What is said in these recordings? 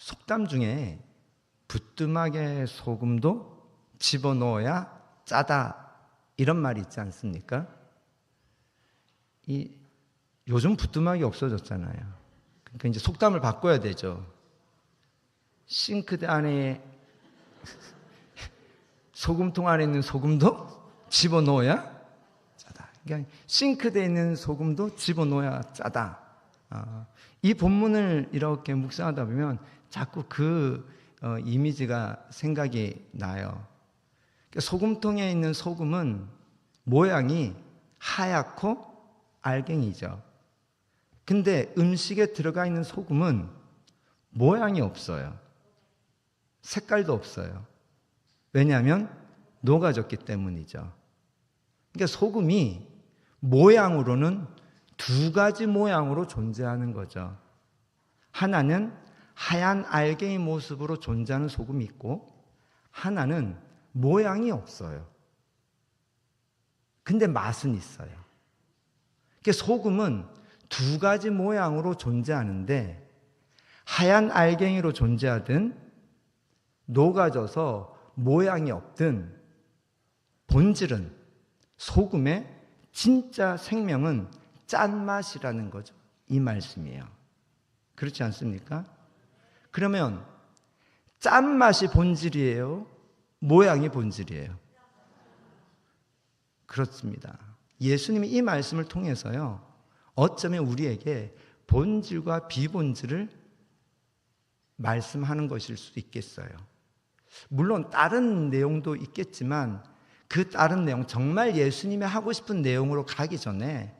속담 중에 부뚜막에 소금도 집어넣어야 짜다 이런 말이 있지 않습니까? 요즘 부뚜막이 없어졌잖아요. 그러니까 이제 속담을 바꿔야 되죠. 싱크대 안에 소금통 안에 있는 소금도 집어넣어야 짜다. 그러니까 싱크대에 있는 소금도 집어넣어야 짜다. 이 본문을 이렇게 묵상하다 보면 자꾸 그 이미지가 생각이 나요. 그러니까 소금통에 있는 소금은 모양이 하얗고 알갱이죠. 근데 음식에 들어가 있는 소금은 모양이 없어요. 색깔도 없어요. 왜냐하면 녹아졌기 때문이죠. 그러니까 소금이 모양으로는 두 가지 모양으로 존재하는 거죠. 하나는 하얀 알갱이 모습으로 존재하는 소금이 있고, 하나는 모양이 없어요. 근데 맛은 있어요. 그러니까 소금은 두 가지 모양으로 존재하는데, 하얀 알갱이로 존재하든 녹아져서 모양이 없든 본질은, 소금의 진짜 생명은 짠맛이라는 거죠. 이 말씀이에요. 그렇지 않습니까? 그러면 짠맛이 본질이에요? 모양이 본질이에요? 그렇습니다. 예수님이 이 말씀을 통해서요, 어쩌면 우리에게 본질과 비본질을 말씀하는 것일 수도 있겠어요. 물론 다른 내용도 있겠지만 그 다른 내용, 정말 예수님이 하고 싶은 내용으로 가기 전에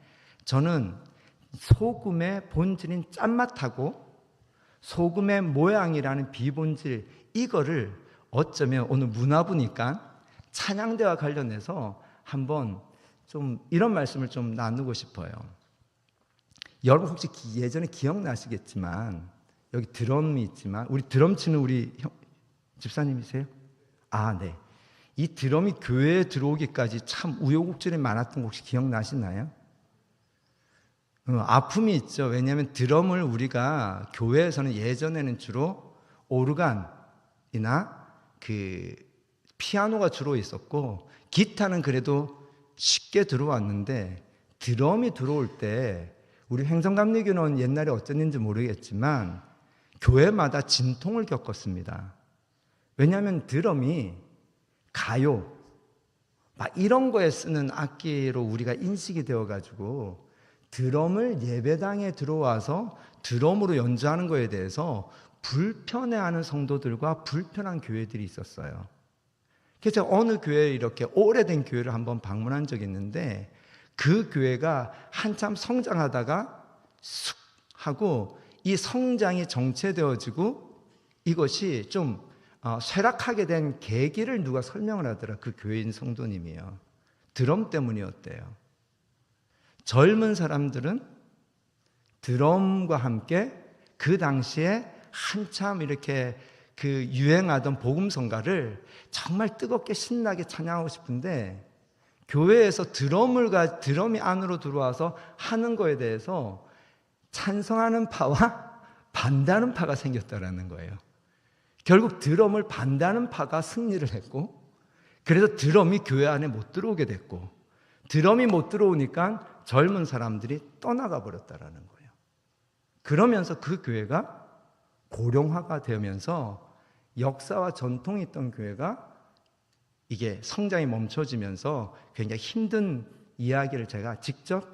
저는 소금의 본질인 짠맛하고 소금의 모양이라는 비본질, 이거를 어쩌면 오늘 문화부니까 찬양대와 관련해서 한번 좀 이런 말씀을 좀 나누고 싶어요. 여러분 혹시 예전에 기억나시겠지만 여기 드럼이 있지만, 우리 드럼 치는 우리 집사님이세요? 네. 이 드럼이 교회에 들어오기까지 참 우여곡절이 많았던 거 혹시 기억나시나요? 아픔이 있죠. 왜냐하면 드럼을 우리가 교회에서는 예전에는 주로 오르간이나 피아노가 주로 있었고, 기타는 그래도 쉽게 들어왔는데, 드럼이 들어올 때 우리 횡성감리교는 옛날에 어땠는지 모르겠지만 교회마다 진통을 겪었습니다. 왜냐하면 드럼이 가요 막 이런 거에 쓰는 악기로 우리가 인식이 되어가지고 드럼을 예배당에 들어와서 드럼으로 연주하는 거에 대해서 불편해하는 성도들과 불편한 교회들이 있었어요. 그래서 어느 교회에 이렇게 오래된 교회를 한번 방문한 적이 있는데, 그 교회가 한참 성장하다가 쑥 하고 이 성장이 정체되어지고 이것이 좀 쇠락하게 된 계기를 누가 설명을 하더라. 그 교회인 성도님이요. 드럼 때문이었대요. 젊은 사람들은 드럼과 함께 그 당시에 한참 이렇게 유행하던 복음성가를 정말 뜨겁게 신나게 찬양하고 싶은데, 교회에서 드럼이 안으로 들어와서 하는 거에 대해서 찬성하는 파와 반대하는 파가 생겼다라는 거예요. 결국 드럼을 반대하는 파가 승리를 했고, 그래서 드럼이 교회 안에 못 들어오게 됐고, 드럼이 못 들어오니까 젊은 사람들이 떠나가 버렸다라는 거예요. 그러면서 그 교회가 고령화가 되면서 역사와 전통이 있던 교회가 이게 성장이 멈춰지면서 굉장히 힘든 이야기를 제가 직접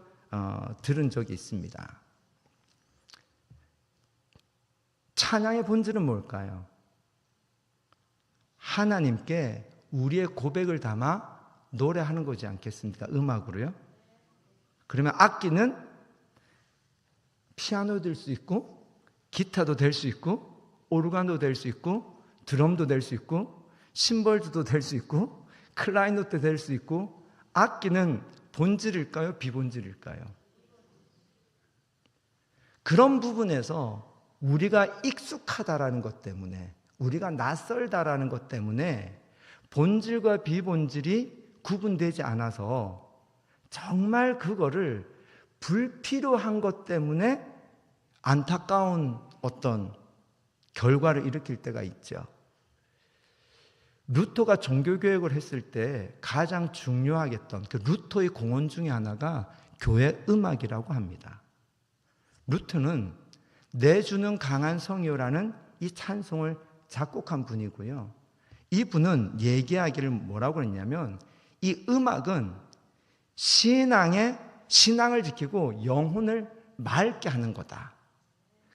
들은 적이 있습니다. 찬양의 본질은 뭘까요? 하나님께 우리의 고백을 담아 노래하는 거지 않겠습니까? 음악으로요. 그러면 악기는 피아노도 될 수 있고, 기타도 될 수 있고, 오르간도 될 수 있고, 드럼도 될 수 있고, 심벌도 될 수 있고, 클라리넷도 될 수 있고. 악기는 본질일까요? 비본질일까요? 그런 부분에서 우리가 익숙하다라는 것 때문에, 우리가 낯설다라는 것 때문에 본질과 비본질이 구분되지 않아서 정말 그거를 불필요한 것 때문에 안타까운 어떤 결과를 일으킬 때가 있죠. 루터가 종교개혁을 했을 때 가장 중요하게 했던 그 루터의 공헌 중에 하나가 교회 음악이라고 합니다. 루터는 내주는 강한 성이요라는 이 찬송을 작곡한 분이고요. 이분은 얘기하기를 뭐라고 그랬냐면 이 음악은 신앙을 지키고 영혼을 맑게 하는 거다.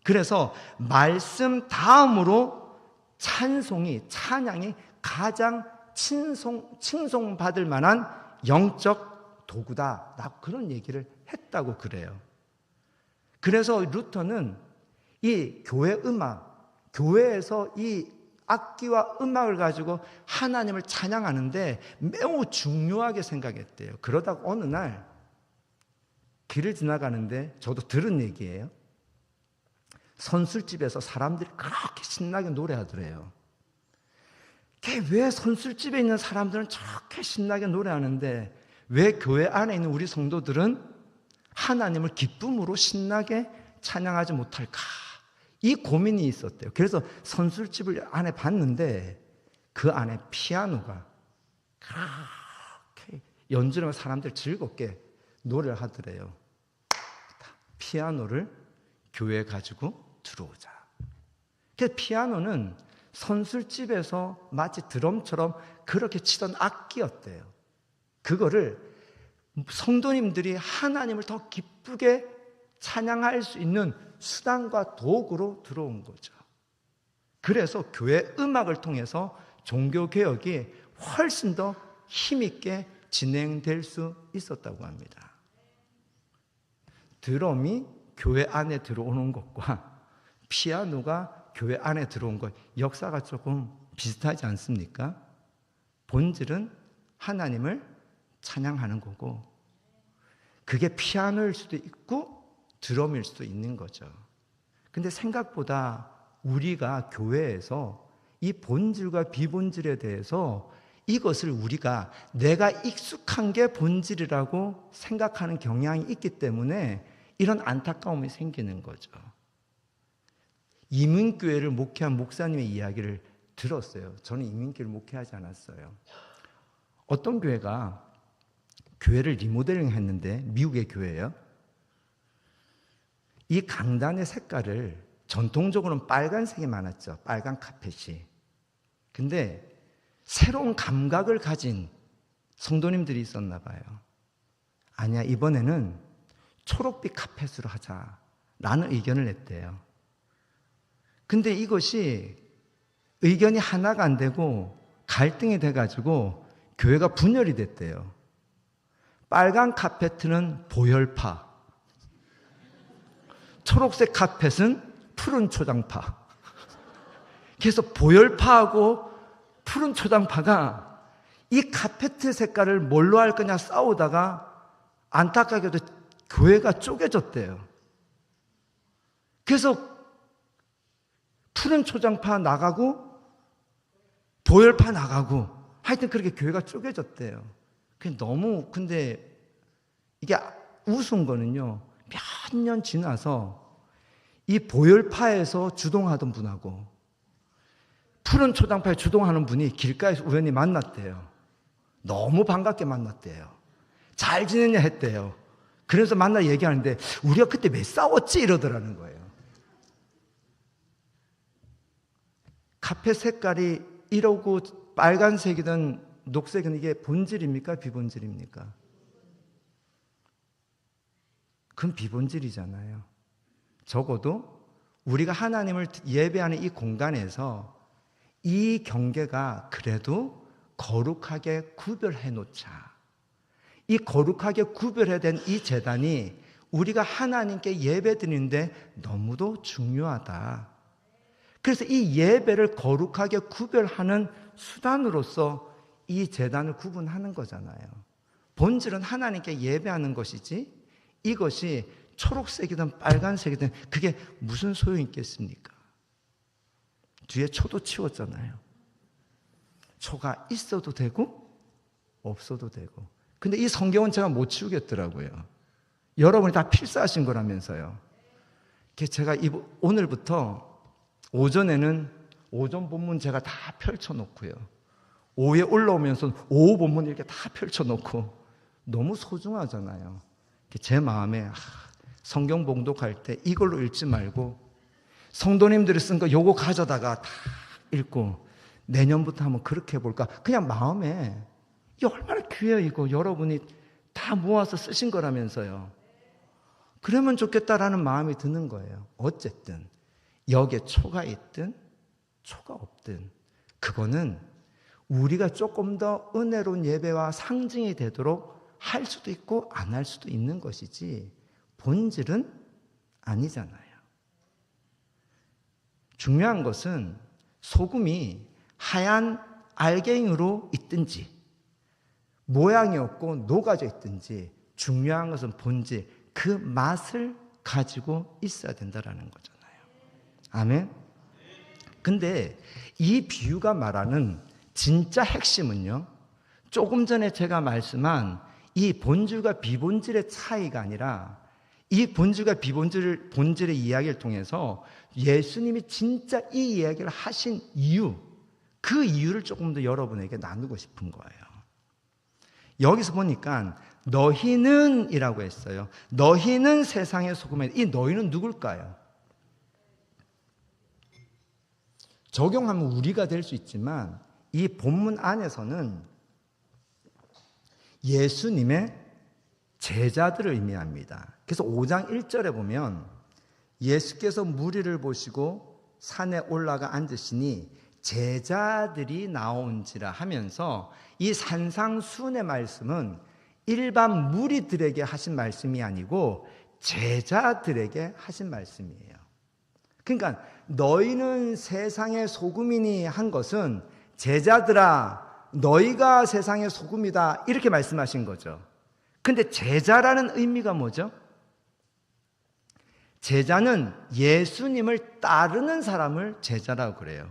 그래서 말씀 다음으로 찬양이 가장 칭송받을 만한 영적 도구다. 그런 얘기를 했다고 그래요. 그래서 루터는 이 교회 음악, 교회에서 이 악기와 음악을 가지고 하나님을 찬양하는데 매우 중요하게 생각했대요. 그러다가 어느 날 길을 지나가는데 저도 들은 얘기예요. 선술집에서 사람들이 그렇게 신나게 노래하더래요. 왜 선술집에 있는 사람들은 저렇게 신나게 노래하는데 왜 교회 안에 있는 우리 성도들은 하나님을 기쁨으로 신나게 찬양하지 못할까? 이 고민이 있었대요. 그래서 선술집을 안에 봤는데 그 안에 피아노가 그렇게 연주를 하면서 사람들 즐겁게 노래를 하더래요. 피아노를 교회에 가지고 들어오자. 그래서 피아노는 선술집에서 마치 드럼처럼 그렇게 치던 악기였대요. 그거를 성도님들이 하나님을 더 기쁘게 찬양할 수 있는 수단과 도구로 들어온 거죠. 그래서 교회 음악을 통해서 종교개혁이 훨씬 더 힘있게 진행될 수 있었다고 합니다. 드럼이 교회 안에 들어오는 것과 피아노가 교회 안에 들어온 것, 역사가 조금 비슷하지 않습니까? 본질은 하나님을 찬양하는 거고, 그게 피아노일 수도 있고 드럼일 수도 있는 거죠. 근데 생각보다 우리가 교회에서 이 본질과 비본질에 대해서 이것을 우리가 내가 익숙한 게 본질이라고 생각하는 경향이 있기 때문에 이런 안타까움이 생기는 거죠. 이민교회를 목회한 목사님의 이야기를 들었어요. 저는 이민교회를 목회하지 않았어요. 어떤 교회가 교회를 리모델링 했는데, 미국의 교회예요. 이 강단의 색깔을 전통적으로는 빨간색이 많았죠. 빨간 카펫이. 근데 새로운 감각을 가진 성도님들이 있었나 봐요. 아니야, 이번에는 초록빛 카펫으로 하자라는 의견을 냈대요. 근데 이것이 의견이 하나가 안 되고 갈등이 돼가지고 교회가 분열이 됐대요. 빨간 카페트는 보혈파, 초록색 카펫은 푸른 초장파. 그래서 보혈파하고 푸른 초장파가 이 카페트 색깔을 뭘로 할 거냐 싸우다가 안타깝게도 교회가 쪼개졌대요. 그래서 푸른 초장파 나가고 보혈파 나가고 하여튼 그렇게 교회가 쪼개졌대요. 근데 이게 우스운 거는요, 몇 년 지나서 이 보혈파에서 주동하던 분하고 푸른 초장파에 주동하는 분이 길가에서 우연히 만났대요. 너무 반갑게 만났대요. 잘 지내냐 했대요. 그래서 만나 얘기하는데 우리가 그때 왜 싸웠지? 이러더라는 거예요. 카펫 색깔이 이러고 빨간색이든 녹색은 이게 본질입니까? 비본질입니까? 그건 비본질이잖아요. 적어도 우리가 하나님을 예배하는 이 공간에서 이 경계가 그래도 거룩하게 구별해 놓자. 이 거룩하게 구별해야 된 이 제단이 우리가 하나님께 예배 드리는데 너무도 중요하다. 그래서 이 예배를 거룩하게 구별하는 수단으로서 이 제단을 구분하는 거잖아요. 본질은 하나님께 예배하는 것이지 이것이 초록색이든 빨간색이든 그게 무슨 소용이 있겠습니까? 뒤에 초도 치웠잖아요. 초가 있어도 되고 없어도 되고. 근데 이 성경은 제가 못 치우겠더라고요. 여러분이 다 필사하신 거라면서요. 제가 오늘부터 오전에는 오전 본문 제가 다 펼쳐놓고요. 오후에 올라오면서 오후 본문 이렇게 다 펼쳐놓고 너무 소중하잖아요. 제 마음에 성경 봉독할 때 이걸로 읽지 말고 성도님들이 쓴 거 요거 가져다가 다 읽고 내년부터 한번 그렇게 해볼까. 그냥 마음에 이 얼마나 귀해요 이거. 여러분이 다 모아서 쓰신 거라면서요. 그러면 좋겠다라는 마음이 드는 거예요. 어쨌든 여기에 초가 있든 초가 없든 그거는 우리가 조금 더 은혜로운 예배와 상징이 되도록 할 수도 있고 안 할 수도 있는 것이지 본질은 아니잖아요. 중요한 것은 소금이 하얀 알갱이로 있든지 모양이 없고 녹아져 있든지 중요한 것은 본질, 그 맛을 가지고 있어야 된다는 거잖아요. 아멘? 근데 이 비유가 말하는 진짜 핵심은요, 조금 전에 제가 말씀한 이 본질과 비본질의 차이가 아니라 이 본질과 본질의 이야기를 통해서 예수님이 진짜 이 이야기를 하신 이유, 그 이유를 조금 더 여러분에게 나누고 싶은 거예요. 여기서 보니까 너희는 이라고 했어요. 너희는 세상의 소금이다. 이 너희는 누굴까요? 적용하면 우리가 될 수 있지만 이 본문 안에서는 예수님의 제자들을 의미합니다. 그래서 5장 1절에 보면 예수께서 무리를 보시고 산에 올라가 앉으시니 제자들이 나온지라 하면서 이 산상수훈의 말씀은 일반 무리들에게 하신 말씀이 아니고 제자들에게 하신 말씀이에요. 그러니까 너희는 세상의 소금이니 한 것은 제자들아 너희가 세상의 소금이다 이렇게 말씀하신 거죠. 근데 제자라는 의미가 뭐죠? 제자는 예수님을 따르는 사람을 제자라고 그래요.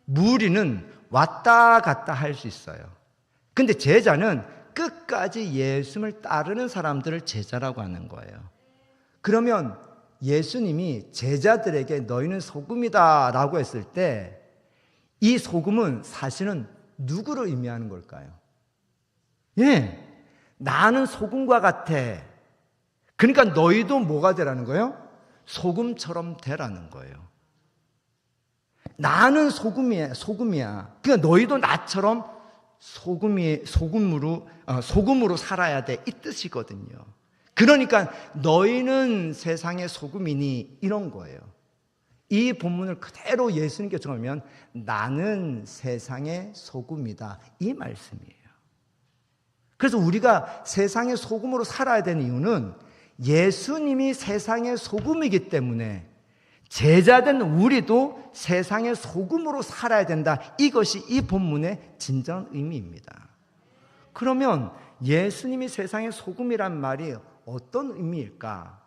무리는 왔다 갔다 할 수 있어요. 근데 제자는 끝까지 예수님을 따르는 사람들을 제자라고 하는 거예요. 그러면 예수님이 제자들에게 너희는 소금이다 라고 했을 때 이 소금은 사실은 누구를 의미하는 걸까요? 예, 나는 소금과 같아. 그러니까 너희도 뭐가 되라는 거예요? 소금처럼 되라는 거예요. 나는 소금이야. 그러니까 너희도 나처럼 소금으로 살아야 돼. 이 뜻이거든요. 그러니까 너희는 세상의 소금이니 이런 거예요. 이 본문을 그대로 예수님께 정하면 나는 세상의 소금이다. 이 말씀이에요. 그래서 우리가 세상의 소금으로 살아야 되는 이유는 예수님이 세상의 소금이기 때문에 제자된 우리도 세상의 소금으로 살아야 된다. 이것이 이 본문의 진정한 의미입니다. 그러면 예수님이 세상의 소금이란 말이 어떤 의미일까?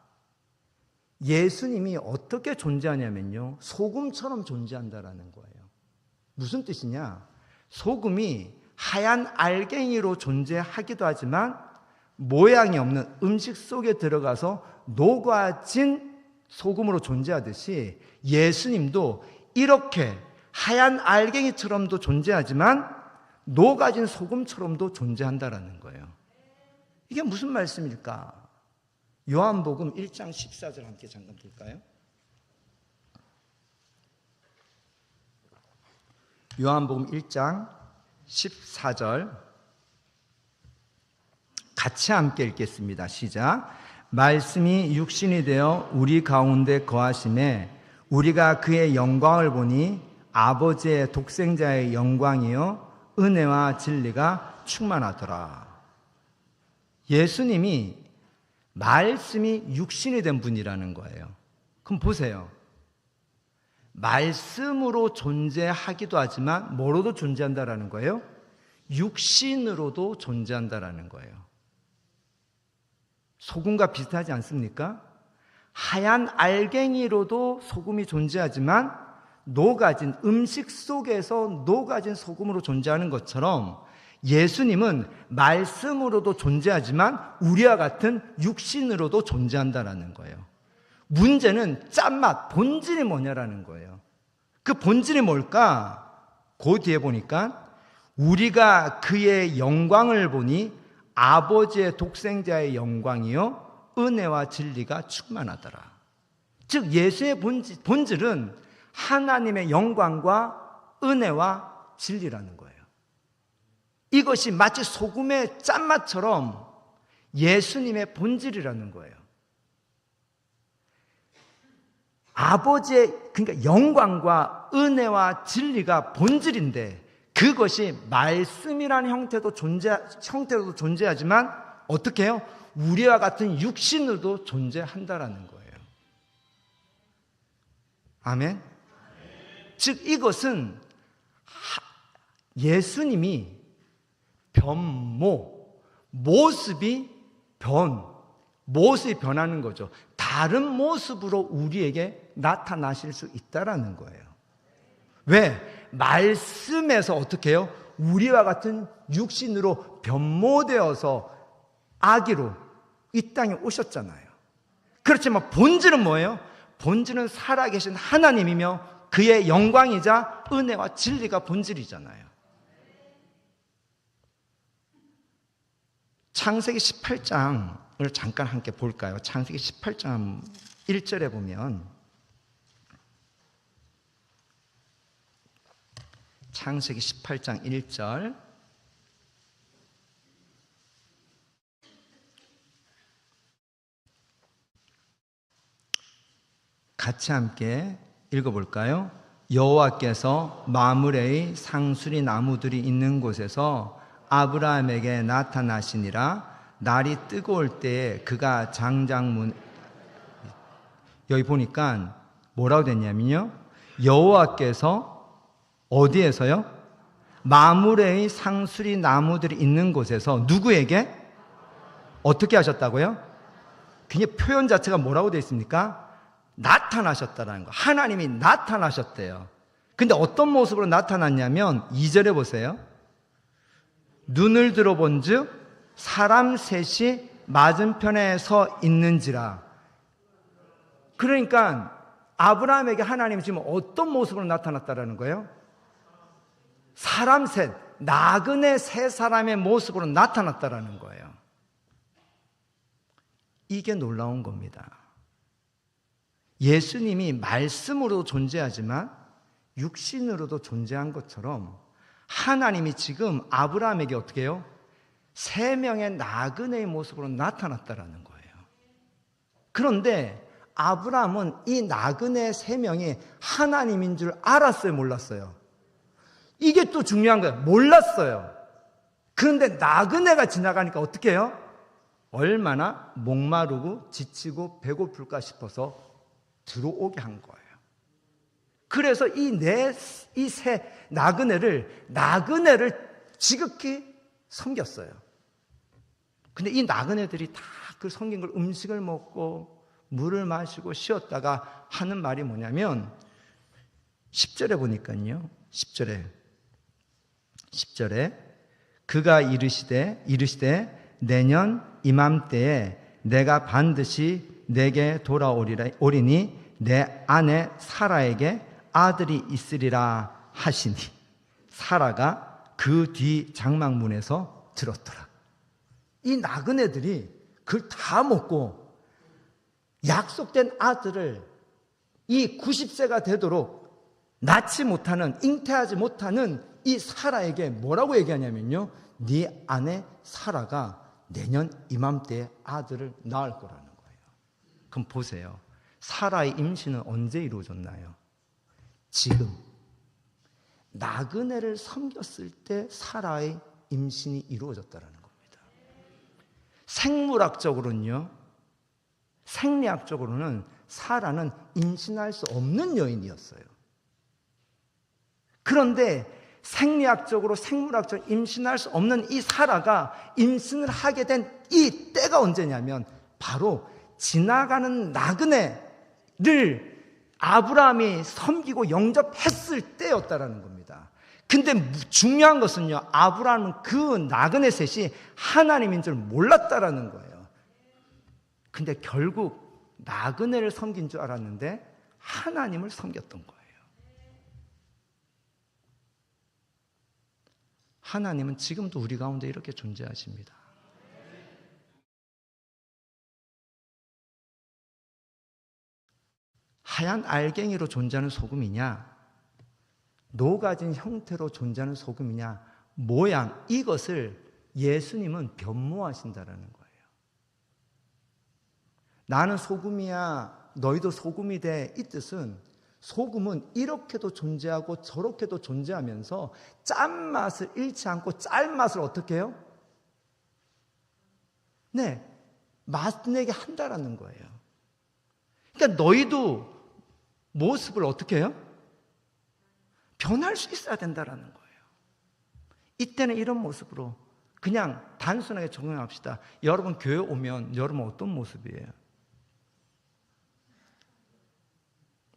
예수님이 어떻게 존재하냐면요, 소금처럼 존재한다라는 거예요. 무슨 뜻이냐? 소금이 하얀 알갱이로 존재하기도 하지만 모양이 없는 음식 속에 들어가서 녹아진 소금으로 존재하듯이 예수님도 이렇게 하얀 알갱이처럼도 존재하지만 녹아진 소금처럼도 존재한다라는 거예요. 이게 무슨 말씀일까? 요한복음 1장 14절 함께 잠깐 볼까요? 요한복음 1장 14절 같이 함께 읽겠습니다. 시작. 말씀이 육신이 되어 우리 가운데 거하심에 우리가 그의 영광을 보니 아버지의 독생자의 영광이요 은혜와 진리가 충만하더라. 예수님이 말씀이 육신이 된 분이라는 거예요. 그럼 보세요. 말씀으로 존재하기도 하지만 뭐로도 존재한다라는 거예요? 육신으로도 존재한다라는 거예요. 소금과 비슷하지 않습니까? 하얀 알갱이로도 소금이 존재하지만 녹아진 음식 속에서 녹아진 소금으로 존재하는 것처럼 예수님은 말씀으로도 존재하지만 우리와 같은 육신으로도 존재한다라는 거예요. 문제는 짠맛, 본질이 뭐냐라는 거예요. 그 본질이 뭘까? 그 뒤에 보니까 우리가 그의 영광을 보니 아버지의 독생자의 영광이요 은혜와 진리가 충만하더라. 즉 예수의 본질은 하나님의 영광과 은혜와 진리라는 거예요. 이것이 마치 소금의 짠맛처럼 예수님의 본질이라는 거예요. 아버지의 그러니까 영광과 은혜와 진리가 본질인데 그것이 말씀이라는 형태로도 존재하지만 어떻게 해요? 우리와 같은 육신으로도 존재한다라는 거예요. 아멘. 즉 이것은 예수님이 모습이 변하는 거죠. 다른 모습으로 우리에게 나타나실 수 있다라는 거예요. 왜? 말씀에서 어떻게 해요? 우리와 같은 육신으로 변모되어서 아기로 이 땅에 오셨잖아요. 그렇지만 본질은 뭐예요? 본질은 살아계신 하나님이며 그의 영광이자 은혜와 진리가 본질이잖아요. 창세기 18장을 잠깐 함께 볼까요? 창세기 18장 1절에 보면 창세기 18장 1절 같이 함께 읽어볼까요? 여호와께서 마므레의 상수리 나무들이 있는 곳에서 아브라함에게 나타나시니라. 날이 뜨거울 때에 그가 장장문 여기 보니까 뭐라고 됐냐면요, 여호와께서 어디에서요? 마므레의 상수리 나무들이 있는 곳에서 누구에게? 어떻게 하셨다고요? 그냥 표현 자체가 뭐라고 되어 있습니까? 나타나셨다라는 거. 하나님이 나타나셨대요. 근데 어떤 모습으로 나타났냐면 2절에 보세요. 눈을 들어본 즉 사람 셋이 맞은편에 서 있는지라. 그러니까 아브라함에게 하나님이 지금 어떤 모습으로 나타났다라는 거예요? 사람 셋, 나그네 세 사람의 모습으로 나타났다라는 거예요. 이게 놀라운 겁니다. 예수님이 말씀으로 존재하지만 육신으로도 존재한 것처럼 하나님이 지금 아브라함에게 어떻게 해요? 세 명의 나그네의 모습으로 나타났다라는 거예요. 그런데 아브라함은 이 나그네 세 명이 하나님인 줄 알았어요, 몰랐어요? 이게 또 중요한 거예요. 몰랐어요. 그런데 나그네가 지나가니까 어떻게 해요? 얼마나 목마르고 지치고 배고플까 싶어서 들어오게 한 거예요. 그래서 이 세 나그네를 지극히 섬겼어요. 근데 이 나그네들이 다 그 섬긴 걸 음식을 먹고 물을 마시고 쉬었다가 하는 말이 뭐냐면 10절에 보니까요. 10절에 그가 이르시되 내년 이맘때에 내가 반드시 내게 돌아오리니 내 아내 사라에게 아들이 있으리라 하시니 사라가 그 뒤 장막문에서 들었더라. 이 나그네들이 그걸 다 먹고 약속된 아들을 이 90세가 되도록 낳지 못하는, 잉태하지 못하는 이 사라에게 뭐라고 얘기하냐면요, 네 아내 사라가 내년 이맘때에 아들을 낳을 거라는 거예요. 그럼 보세요. 사라의 임신은 언제 이루어졌나요? 지금 나그네를 섬겼을 때 사라의 임신이 이루어졌다는 겁니다. 생리학적으로는 사라는 임신할 수 없는 여인이었어요. 그런데 생리학적으로 생물학적으로 임신할 수 없는 이 사라가 임신을 하게 된 이 때가 언제냐면 바로 지나가는 나그네를 아브라함이 섬기고 영접했을 때였다라는 겁니다. 근데 중요한 것은요, 아브라함은 그 나그네 셋이 하나님인 줄 몰랐다라는 거예요. 근데 결국 나그네를 섬긴 줄 알았는데 하나님을 섬겼던 거예요. 하나님은 지금도 우리 가운데 이렇게 존재하십니다. 하얀 알갱이로 존재하는 소금이냐, 녹아진 형태로 존재하는 소금이냐, 모양, 이것을 예수님은 변모하신다라는 거예요. 나는 소금이야, 너희도 소금이 돼. 이 뜻은 소금은 이렇게도 존재하고 저렇게도 존재하면서 짠맛을 잃지 않고 짤맛을 어떻게 해요? 네, 맛내게 한다라는 거예요. 그러니까 너희도 모습을 어떻게 해요? 변할 수 있어야 된다라는 거예요. 이때는 이런 모습으로 그냥 단순하게 적용합시다. 여러분 교회 오면 여러분 어떤 모습이에요?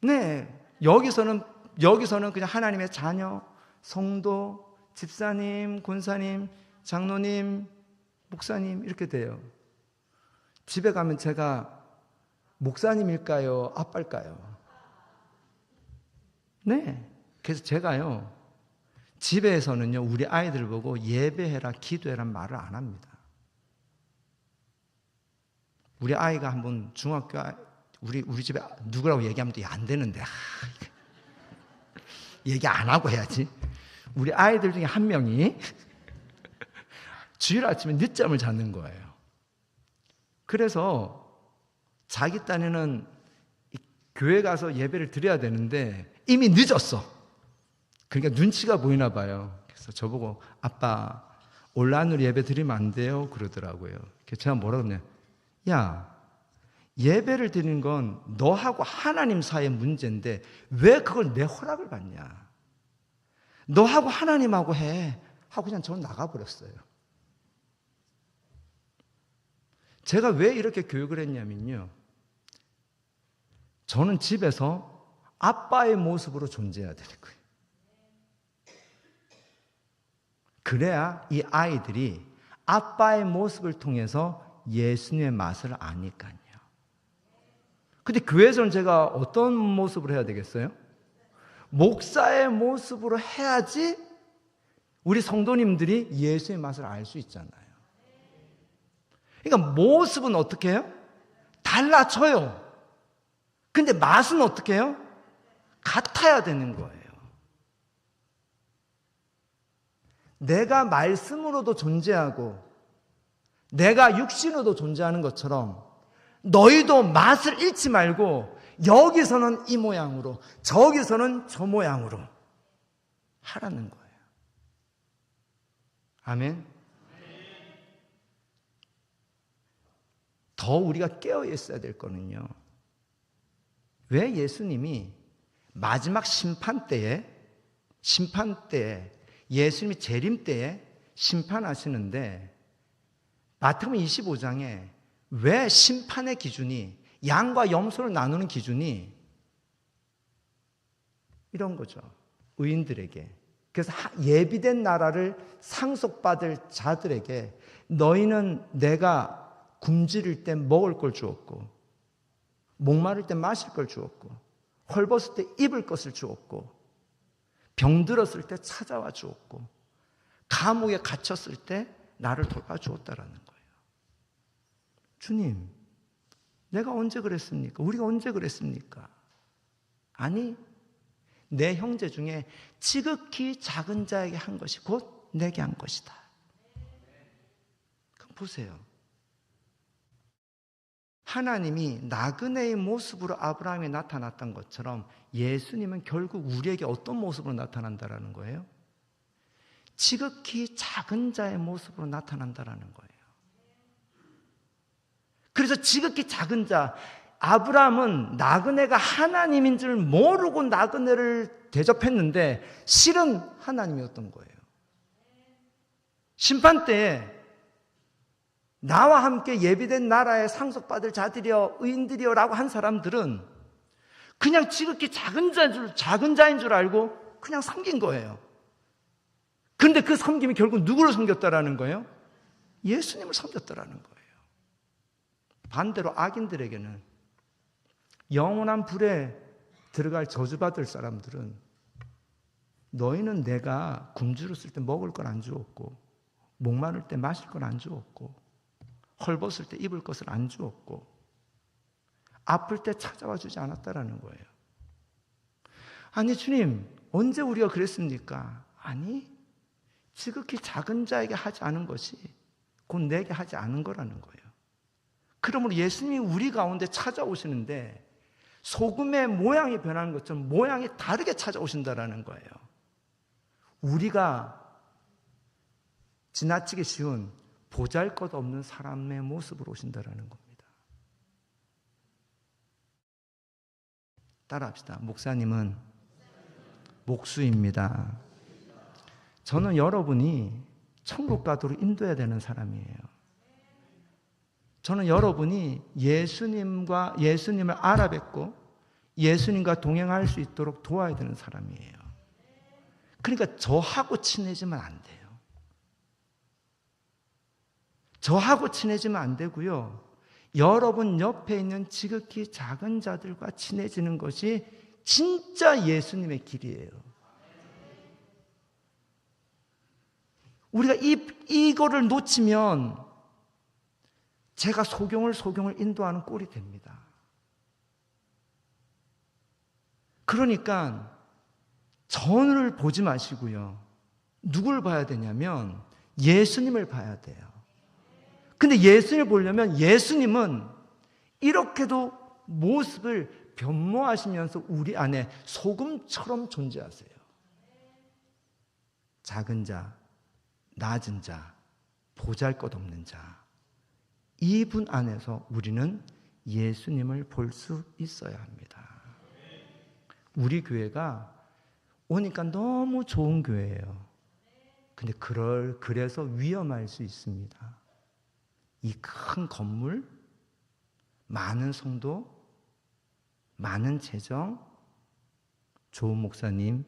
네, 여기서는 그냥 하나님의 자녀, 성도, 집사님, 권사님, 장로님, 목사님 이렇게 돼요. 집에 가면 제가 목사님일까요? 아빠일까요? 네, 그래서 제가요 집에서는요 우리 아이들 보고 예배해라, 기도해란 말을 안 합니다. 우리 아이가 한번 중학교 우리 집에 누구라고 얘기하면 또 안 되는데 얘기 안 하고 해야지. 우리 아이들 중에 한 명이 주일 아침에 늦잠을 자는 거예요. 그래서 자기 딴에는 교회 가서 예배를 드려야 되는데 이미 늦었어. 그러니까 눈치가 보이나 봐요. 그래서 저보고 아빠 온라인으로 예배 드리면 안 돼요? 그러더라고요. 그래서 제가 뭐라고 했냐, 야, 예배를 드리는 건 너하고 하나님 사이의 문제인데 왜 그걸 내 허락을 받냐? 너하고 하나님하고 해 하고 그냥 저는 나가버렸어요. 제가 왜 이렇게 교육을 했냐면요, 저는 집에서 아빠의 모습으로 존재해야 되는 거예요. 그래야 이 아이들이 아빠의 모습을 통해서 예수님의 맛을 아니까요. 근데 교회에서는 제가 어떤 모습으로 해야 되겠어요? 목사의 모습으로 해야지 우리 성도님들이 예수의 맛을 알 수 있잖아요. 그러니까 모습은 어떻게 해요? 달라져요. 근데 맛은 어떻게 해요? 같아야 되는 거예요. 내가 말씀으로도 존재하고 내가 육신으로도 존재하는 것처럼 너희도 맛을 잃지 말고 여기서는 이 모양으로 저기서는 저 모양으로 하라는 거예요. 아멘. 더 우리가 깨어 있어야 될 거는요, 왜 예수님이 마지막 심판 때에 예수님이 재림 때에 심판하시는데 마태복음 25장에 왜 심판의 기준이, 양과 염소를 나누는 기준이 이런 거죠. 의인들에게. 그래서 예비된 나라를 상속받을 자들에게 너희는 내가 굶주릴 때 먹을 걸 주었고 목마를 때 마실 걸 주었고 헐벗을 때 입을 것을 주었고 병들었을 때 찾아와 주었고 감옥에 갇혔을 때 나를 돌봐주었다라는 거예요. 주님, 내가 언제 그랬습니까? 우리가 언제 그랬습니까? 아니, 내 형제 중에 지극히 작은 자에게 한 것이 곧 내게 한 것이다. 그럼 보세요. 하나님이 나그네의 모습으로 아브라함에 나타났던 것처럼 예수님은 결국 우리에게 어떤 모습으로 나타난다라는 거예요? 지극히 작은 자의 모습으로 나타난다라는 거예요. 그래서 지극히 작은 자, 아브라함은 나그네가 하나님인 줄 모르고 나그네를 대접했는데 실은 하나님이었던 거예요. 심판 때에 나와 함께 예비된 나라에 상속받을 자들이여 의인들이여 라고 한 사람들은 그냥 지극히 작은 자인 줄 알고 그냥 섬긴 거예요. 그런데 그 섬김이 결국 누구를 섬겼다라는 거예요? 예수님을 섬겼다라는 거예요. 반대로 악인들에게는, 영원한 불에 들어갈 저주받을 사람들은 너희는 내가 굶주렸을 때 먹을 걸 안 주었고, 목마를 때 마실 걸 안 주었고, 헐벗을 때 입을 것을 안 주었고, 아플 때 찾아와 주지 않았다라는 거예요. 아니 주님, 언제 우리가 그랬습니까? 아니, 지극히 작은 자에게 하지 않은 것이 곧 내게 하지 않은 거라는 거예요. 그러므로 예수님이 우리 가운데 찾아오시는데 소금의 모양이 변하는 것처럼 모양이 다르게 찾아오신다라는 거예요. 우리가 지나치기 쉬운 보잘것없는 사람의 모습으로 오신다라는 겁니다. 따라합시다. 목사님은 목수입니다. 저는 여러분이 천국 가도록 인도해야 되는 사람이에요. 저는 여러분이 예수님을 알아뵙고 예수님과 동행할 수 있도록 도와야 되는 사람이에요. 그러니까 저하고 친해지면 안 돼요. 저하고 친해지면 안 되고요. 여러분 옆에 있는 지극히 작은 자들과 친해지는 것이 진짜 예수님의 길이에요. 우리가 이거를 놓치면 제가 소경을 인도하는 꼴이 됩니다. 그러니까 전을 보지 마시고요. 누굴 봐야 되냐면 예수님을 봐야 돼요. 근데 예수님을 보려면 예수님은 이렇게도 모습을 변모하시면서 우리 안에 소금처럼 존재하세요. 작은 자, 낮은 자, 보잘것없는 자, 이분 안에서 우리는 예수님을 볼 수 있어야 합니다. 우리 교회가 오니까 너무 좋은 교회예요. 근데 그래서 위험할 수 있습니다. 이 큰 건물, 많은 성도, 많은 재정, 좋은 목사님,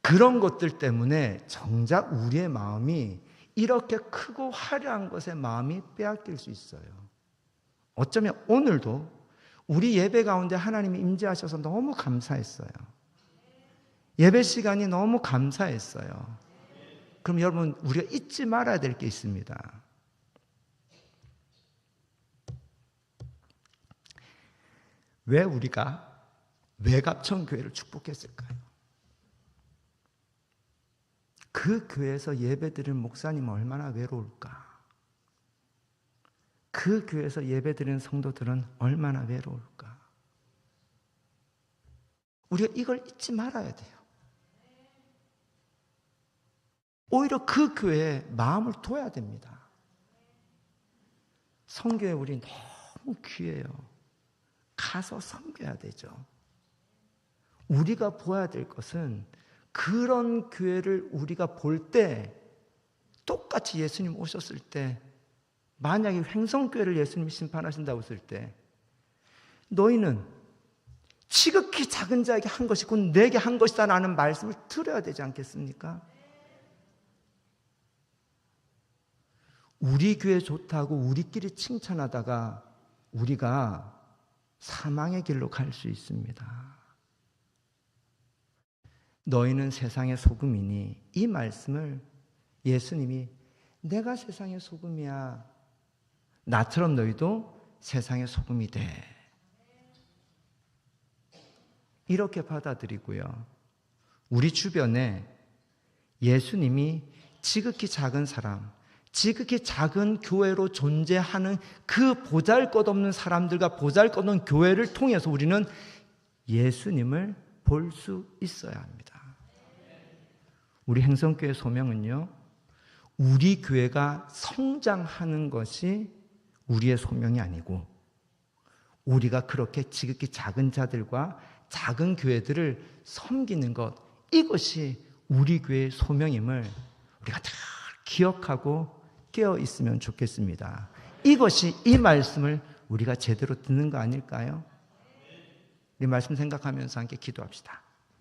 그런 것들 때문에 정작 우리의 마음이 이렇게 크고 화려한 것에 마음이 빼앗길 수 있어요. 어쩌면 오늘도 우리 예배 가운데 하나님이 임재하셔서 너무 감사했어요. 예배 시간이 너무 감사했어요. 그럼 여러분, 우리가 잊지 말아야 될 게 있습니다. 왜 우리가 외갑천 교회를 축복했을까요? 그 교회에서 예배드리는 목사님은 얼마나 외로울까? 그 교회에서 예배드리는 성도들은 얼마나 외로울까? 우리가 이걸 잊지 말아야 돼요. 오히려 그 교회에 마음을 둬야 됩니다. 성교에 우리 너무 귀해요. 가서 섬겨야 되죠. 우리가 보아야 될 것은 그런 교회를 우리가 볼 때 똑같이 예수님 오셨을 때 만약에 횡성교회를 예수님이 심판하신다고 했을 때 너희는 지극히 작은 자에게 한 것이 곧 내게 한 것이다 라는 말씀을 들어야 되지 않겠습니까? 우리 교회 좋다고 우리끼리 칭찬하다가 우리가 사망의 길로 갈 수 있습니다. 너희는 세상의 소금이니, 이 말씀을 예수님이 내가 세상의 소금이야, 나처럼 너희도 세상의 소금이 돼, 이렇게 받아들이고요. 우리 주변에 예수님이 지극히 작은 사람, 지극히 작은 교회로 존재하는 그 보잘것없는 사람들과 보잘것없는 교회를 통해서 우리는 예수님을 볼 수 있어야 합니다. 우리 행성교회 소명은요, 우리 교회가 성장하는 것이 우리의 소명이 아니고 우리가 그렇게 지극히 작은 자들과 작은 교회들을 섬기는 것, 이것이 우리 교회의 소명임을 우리가 다 기억하고 깨어 있으면 좋겠습니다. 이것이, 이 말씀을 우리가 제대로 듣는 거 아닐까요? 이 말씀 생각하면서 함께 기도합시다.